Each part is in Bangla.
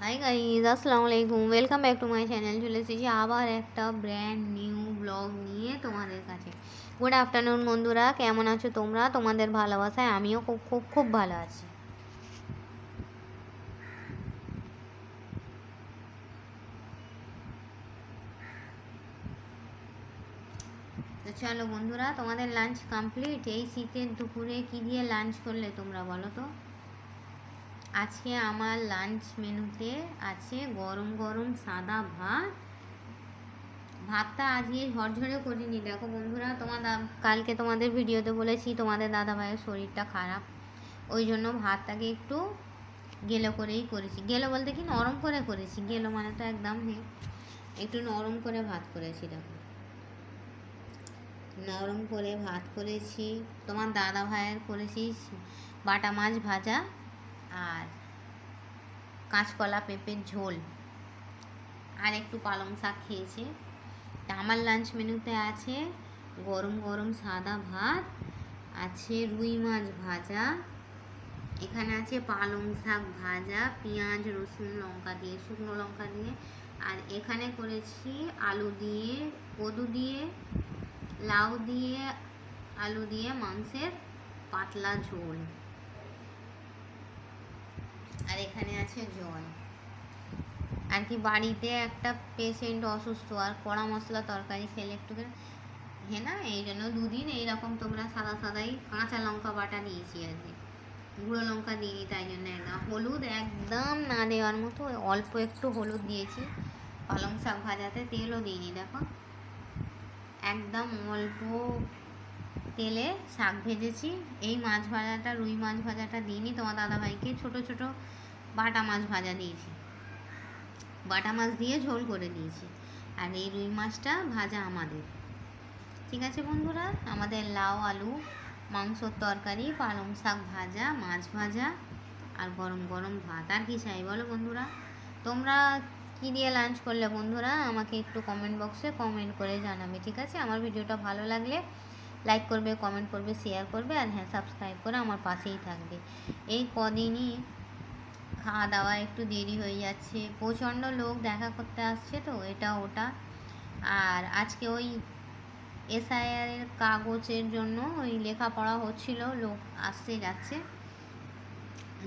হাই গাইজ, আসসালামু আলাইকুম। Welcome back to my channel. চলে এসেছি আবার একটা ব্র্যান্ড নিউ ব্লগ নিয়ে তোমাদের কাছে। গুড আফটারনুন বন্ধুরা, কেমন আছো তোমরা? তোমাদের ভালোবাসায় আমিও খুব খুব খুব ভালো আছি। তো চলো বন্ধুরা, তোমাদের লাঞ্চ কমপ্লিট? এই শীতের দুপুরে কি দিয়ে লাঞ্চ করলে তোমরা বলো তো? আজকে আমার লাঞ্চ মেনুতে আছে গরম গরম সাদা ভাত। ভাতটা আজকে ঝরঝরে করিনি। দেখো বন্ধুরা, কালকে তোমাদের ভিডিওতে বলেছি তোমাদের দাদা ভাইয়ের শরীরটা খারাপ, ওই জন্য ভাতটাকে একটু গেলো করেই করেছি। গেলো বলতে কি, নরম করে করেছি। গেলো মানে তো একদম একটু নরম করে ভাত করেছি। দেখো, নরম করে ভাত করেছি। তোমার দাদা ভাইয়ের করেছি বাটা মাছ ভাজা আর কাঁচকলা পেঁপের ঝোল, আর একটু পালং শাক খেয়েছে। আমার লাঞ্চ মেনুতে আছে গরম গরম সাদা ভাত, আছে রুই মাছ ভাজা, এখানে আছে পালং শাক ভাজা পেঁয়াজ রসুন লঙ্কা দিয়ে, শুকনো লঙ্কা দিয়ে, আর এখানে করেছি আলু দিয়ে, কদু দিয়ে, লাউ দিয়ে, আলু দিয়ে মাংসের পাতলা ঝোল, আর এখানে আছে জল। আর কি, বাড়িতে একটা পেশেন্ট অসুস্থ, আর কড়া মশলা তরকারি খেলে একটু না, এই জন্য দুদিন এইরকম তোমরা সাদা সাদাই কাঁচা লঙ্কা বাটা দিয়েছি। আর কি গুঁড়ো লঙ্কা দিইনি, তাই জন্য একদম হলুদ একদম না দেওয়ার মতো অল্প একটু হলুদ দিয়েছি। পালং শাক ভাজাতে তেলও দিইনি। দেখো, একদম অল্প তেলে শাক ভেজেছি। এই মাছ ভাজাটা, রুই মাছ ভাজাটা দিইনি। তোমার দাদাভাইকে ছোট ছোট বাটা মাছ ভাজা দিয়েছি, বাটা মাছ দিয়ে ঝোল করে দিয়েছি, আর এই রুই মাছটা ভাজা আমাদের। ঠিক আছে বন্ধুরা, আমাদের লাউ আলু মাংসর তরকারি, পালং শাক ভাজা, মাছ ভাজা, আর গরম গরম ভাত। আর কি চাই বলো বন্ধুরা? তোমরা কি দিয়ে লাঞ্চ করলে বন্ধুরা? আমাকে একটু কমেন্ট বক্সে কমেন্ট করে জানাবে। ঠিক আছে, আমার ভিডিওটা ভালো লাগলে লাইক করবে, কমেন্ট করবে, শেয়ার করবে, আর হ্যাঁ, সাবস্ক্রাইব করে আমার পাশেই থাকবে। এই কদিনই খাওয়া দাওয়া একটু দেরি হয়ে যাচ্ছে, প্রচণ্ড লোক দেখা করতে আসছে, তো এটা ওটা। আর আজকে ওই এসআইআরের কাগজের জন্য ওই লেখাপড়া হচ্ছিল, লোক আসছে যাচ্ছে,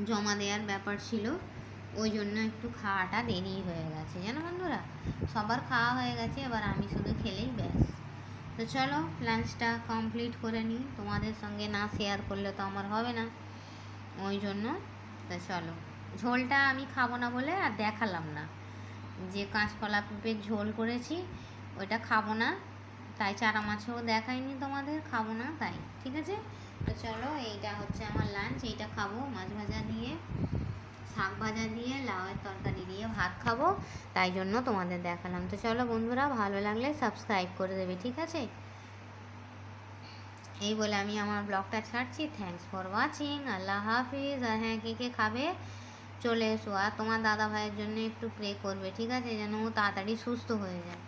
জমা দেওয়ার ব্যাপার ছিল, ওই জন্য একটু খাওয়াটা দেরি হয়ে গেছে জানো বন্ধুরা। সবার খাওয়া হয়ে গেছে, এবার আমি শুধু খেলেই ব্যাস। তো চলো লাঞ্চটা কমপ্লিট করে নিই, তোমাদের সঙ্গে না শেয়ার করলে তো আমার হবে না, ওই জন্য। তো চলো, ঝোলটা আমি খাবো না বলে আর দেখালাম না, যে কাঁচকলা পেঁপের ঝোল করেছি ওইটা খাবো না, তাই চারা মাছেও দেখাইনি তোমাদের, খাবো না তাই। ঠিক আছে, তো চলো, এইটা হচ্ছে আমার লাঞ্চ, এইটা খাবো মাছ ভাজা দিয়ে, শাক ভাজা দিয়ে, লাউয়ের তরকারি দিয়ে ভাত খাবো, তাই জন্য তোমাদের দেখালাম। তো চলো বন্ধুরা, ভালো লাগলে সাবস্ক্রাইব করে দেবে। ঠিক আছে, এই বলে আমি আমার ব্লগটা ছাড়ছি। থ্যাঙ্কস ফর ওয়াচিং, আল্লাহ হাফিজ। আর হ্যাঁ, কে কে খাবে চলে এসো, আর তোমার দাদা ভাইয়ের জন্য একটু প্রে করবে, ঠিক আছে, যেন ও তাড়াতাড়ি সুস্থ হয়ে যায়।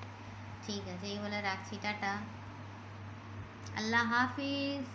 ঠিক আছে, এই বলে রাখছি, টাটা, আল্লাহ হাফিজ।